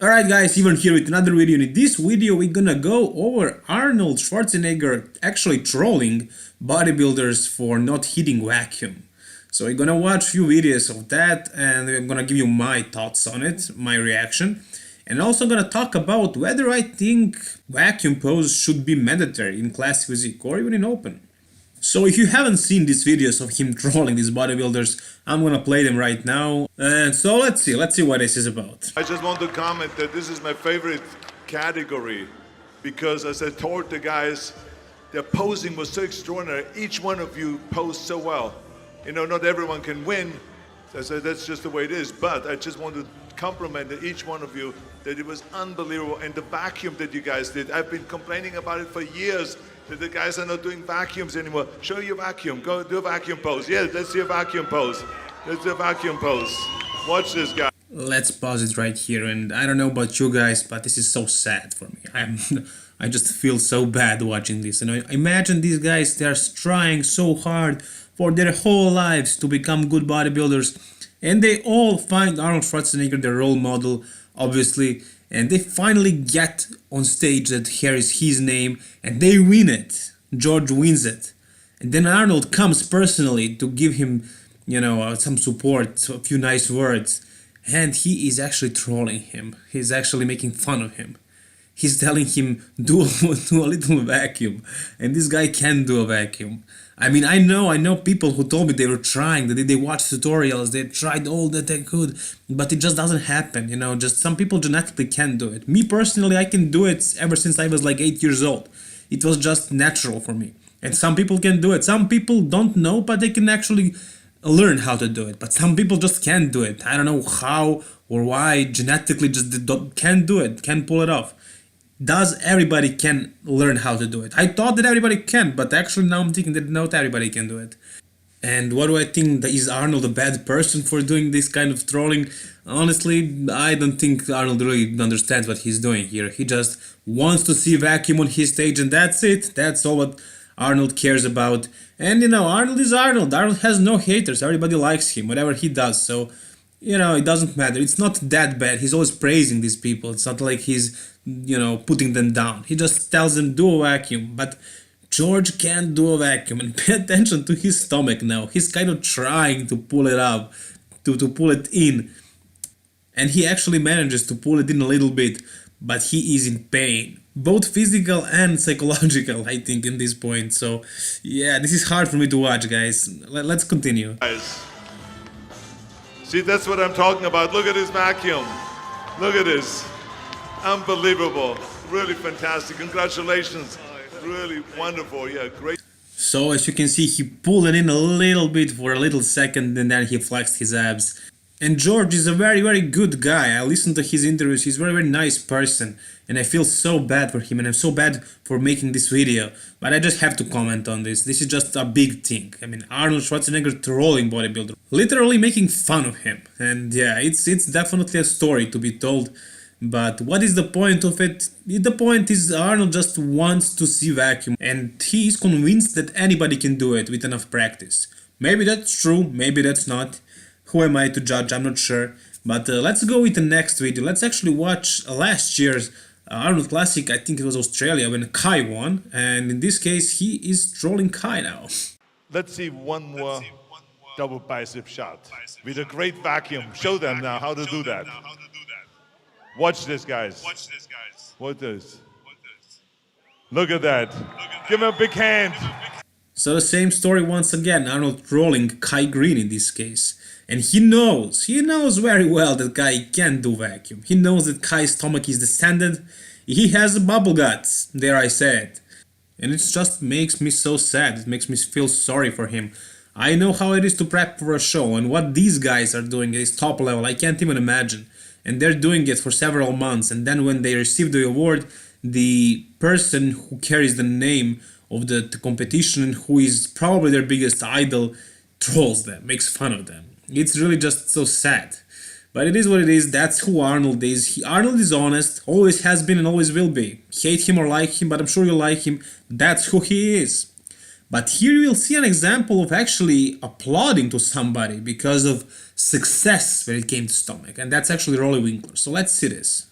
Alright guys, Ivan here with another video. In this video we're gonna go over Arnold Schwarzenegger actually trolling bodybuilders for not hitting vacuum. So we're gonna watch few videos of that and I'm gonna give you my thoughts on it, my reaction. And also gonna talk about whether I think vacuum pose should be mandatory in classic physique or even in open. So if you haven't seen these videos of him trolling these bodybuilders, I'm gonna play them right now. And so let's see what this is about. I just want to comment that this is my favorite category because as I told the guys, their posing was so extraordinary. Each one of you posed so well. You know, not everyone can win. I said that's just the way it is, but I just want to compliment each one of you that it was unbelievable. And the vacuum that you guys did, I've been complaining about it for years that the guys are not doing vacuums anymore. Show your vacuum, go do a vacuum pose. Yeah, let's see a vacuum pose. Let's do a vacuum pose. Watch this guy. Let's pause it right here, and I don't know about you guys, but this is so sad for me. I just feel so bad watching this. And I imagine these guys, they are trying so hard for their whole lives to become good bodybuilders, and they all find Arnold Schwarzenegger their role model, obviously, and they finally get on stage that here is his name, and they win it. George wins it. And then Arnold comes personally to give him, some support, a few nice words. And he is actually trolling him. He's actually making fun of him. He's telling him, do a little vacuum. And this guy can do a vacuum. I mean, I know people who told me they were trying, that they watched tutorials, they tried all that they could, but it just doesn't happen, just some people genetically can do it. Me personally, I can do it ever since I was like 8 years old. It was just natural for me. And some people can do it. Some people don't know, but they can actually learn how to do it. But some people just can't do it. I don't know how or why, genetically just can't do it, can't pull it off. Does everybody can learn how to do it? I thought that everybody can, but actually now I'm thinking that not everybody can do it. And what do I think? Is Arnold a bad person for doing this kind of trolling? Honestly, I don't think Arnold really understands what he's doing here. He just wants to see vacuum on his stage and that's it. That's all what Arnold cares about. And Arnold is Arnold. Arnold has no haters. Everybody likes him, whatever he does. So, it doesn't matter. It's not that bad. He's always praising these people. It's not like he's putting them down. He just tells them do a vacuum. But George can't do a vacuum. And pay attention to his stomach now. He's kind of trying to pull it up, to pull it in. And he actually manages to pull it in a little bit. But he is in pain. Both physical and psychological, I think, in this point. So, yeah, this is hard for me to watch, guys. Let's continue. Guys, see, that's what I'm talking about. Look at this vacuum. Look at this. Unbelievable. Really fantastic. Congratulations. Really wonderful. Yeah, great. So, as you can see, he pulled it in a little bit for a little second and then he flexed his abs. And George is a very, very good guy. I listened to his interviews. He's a very, very nice person. And I feel so bad for him and I'm so bad for making this video. But I just have to comment on this. This is just a big thing. I mean, Arnold Schwarzenegger trolling bodybuilder. Literally making fun of him. And yeah, it's definitely a story to be told. But what is the point of it? The point is Arnold just wants to see vacuum. And he is convinced that anybody can do it with enough practice. Maybe that's true, maybe that's not. Who am I to judge? I'm not sure. But let's go with the next video. Let's actually watch last year's Arnold Classic. I think it was Australia when Kai won. And in this case, he is trolling Kai now. Let's see one more double bicep shot with a great vacuum. Show them now how to do that. Watch this, guys. What is? Look at that. Give him a big hand. So the same story once again. Arnold trolling Kai Green in this case. And he knows very well that Kai can do vacuum. He knows that Kai's stomach is distended. He has bubble guts, dare I say it. And it just makes me so sad. It makes me feel sorry for him. I know how it is to prep for a show, and what these guys are doing at this top level, I can't even imagine. And they're doing it for several months, and then when they receive the award, the person who carries the name of the competition and who is probably their biggest idol trolls them, makes fun of them. It's really just so sad. But it is what it is. That's who Arnold is. Arnold is honest, always has been and always will be. Hate him or like him, but I'm sure you like him. That's who he is. But here you will see an example of actually applauding to somebody because of success when it came to stomach. And that's actually Rolly Winkler. So let's see this.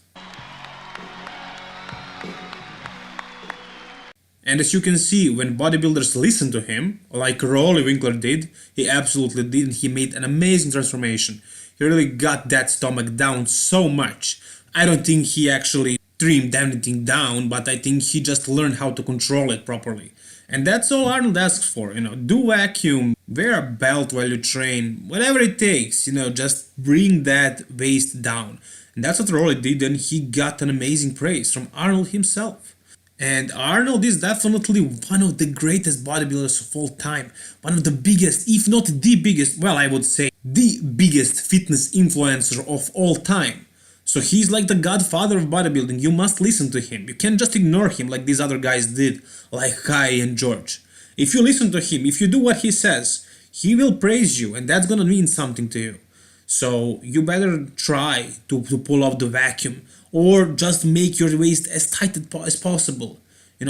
And as you can see, when bodybuilders listen to him, like Rolly Winkler did, he absolutely did, and he made an amazing transformation. He really got that stomach down so much. I don't think he actually trimmed anything down, but I think he just learned how to control it properly. And that's all Arnold asks for, do vacuum, wear a belt while you train, whatever it takes, just bring that waist down. And that's what Rolly did, and he got an amazing praise from Arnold himself. And Arnold is definitely one of the greatest bodybuilders of all time. One of the biggest, if not the biggest, well, I would say the biggest fitness influencer of all time. So he's like the godfather of bodybuilding. You must listen to him. You can't just ignore him like these other guys did, like Kai and George. If you listen to him, if you do what he says, he will praise you, and that's gonna mean something to you. So you better try to pull off the vacuum, or just make your waist as tight as possible.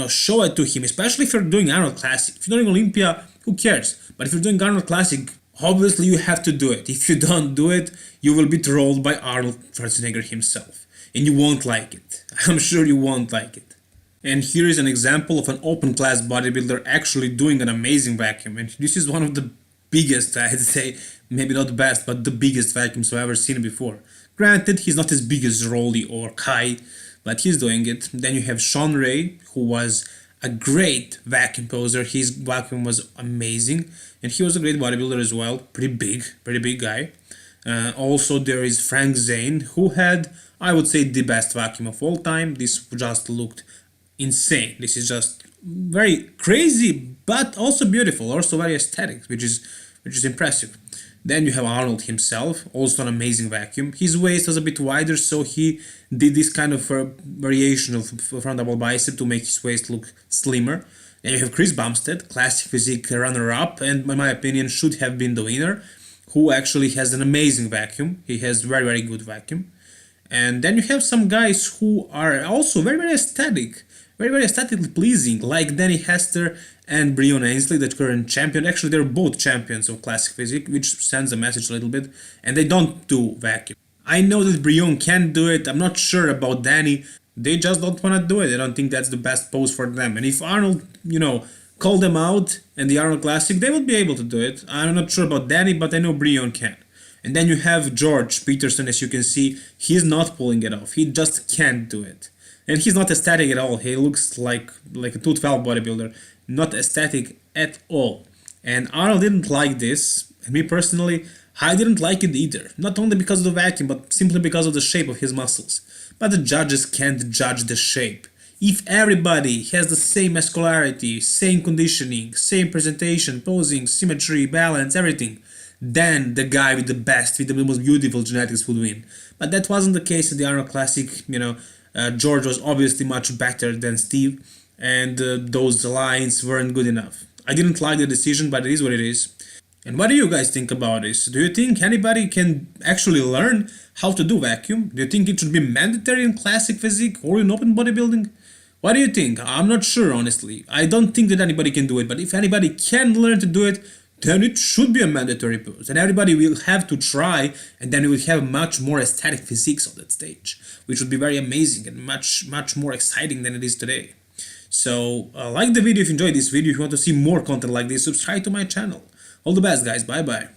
Show it to him, especially if you're doing Arnold Classic. If you're doing Olympia, who cares? But if you're doing Arnold Classic, obviously you have to do it. If you don't do it, you will be trolled by Arnold Schwarzenegger himself. And you won't like it. I'm sure you won't like it. And here is an example of an open class bodybuilder actually doing an amazing vacuum. And this is one of the biggest, I'd say, maybe not the best, but the biggest vacuums I've ever seen before. Granted, he's not as big as Rolly or Kai, but he's doing it. Then you have Sean Ray, who was a great vacuum poser. His vacuum was amazing, and he was a great bodybuilder as well. Pretty big guy. Also, there is Frank Zane, who had, I would say, the best vacuum of all time. This just looked insane. This is just very crazy, but also beautiful, also very aesthetic, which is impressive. Then you have Arnold himself, also an amazing vacuum. His waist was a bit wider, so he did this kind of variation of front double bicep to make his waist look slimmer. Then you have Chris Bumstead, classic physique runner-up, and in my opinion should have been the winner, who actually has an amazing vacuum. He has very good vacuum. And then you have some guys who are also very aesthetic, very aesthetically pleasing, like Danny Hester and Breon Ainsley, the current champion. Actually, they're both champions of classic physique, which sends a message a little bit, and they don't do vacuum. I know that Breon can do it. I'm not sure about Danny. They just don't want to do it. I don't think that's the best pose for them. And if Arnold, called them out in the Arnold Classic, they would be able to do it. I'm not sure about Danny, but I know Breon can. And then you have George Peterson, as you can see. He's not pulling it off. He just can't do it. And he's not aesthetic at all. He looks like a 212 bodybuilder. Not aesthetic at all. And Arnold didn't like this. And me personally, I didn't like it either. Not only because of the vacuum, but simply because of the shape of his muscles. But the judges can't judge the shape. If everybody has the same muscularity, same conditioning, same presentation, posing, symmetry, balance, everything, then the guy with the best, with the most beautiful genetics would win. But that wasn't the case at the Arnold Classic. George was obviously much better than Steve, and those lines weren't good enough. I didn't like the decision, but it is what it is. And what do you guys think about this? Do you think anybody can actually learn how to do vacuum? Do you think it should be mandatory in classic physique or in open bodybuilding? What do you think? I'm not sure, honestly. I don't think that anybody can do it, but if anybody can learn to do it, then it should be a mandatory pose. And everybody will have to try, and then we will have much more aesthetic physiques on that stage, which would be very amazing and much more exciting than it is today. So, like the video if you enjoyed this video. If you want to see more content like this, subscribe to my channel. All the best, guys. Bye bye.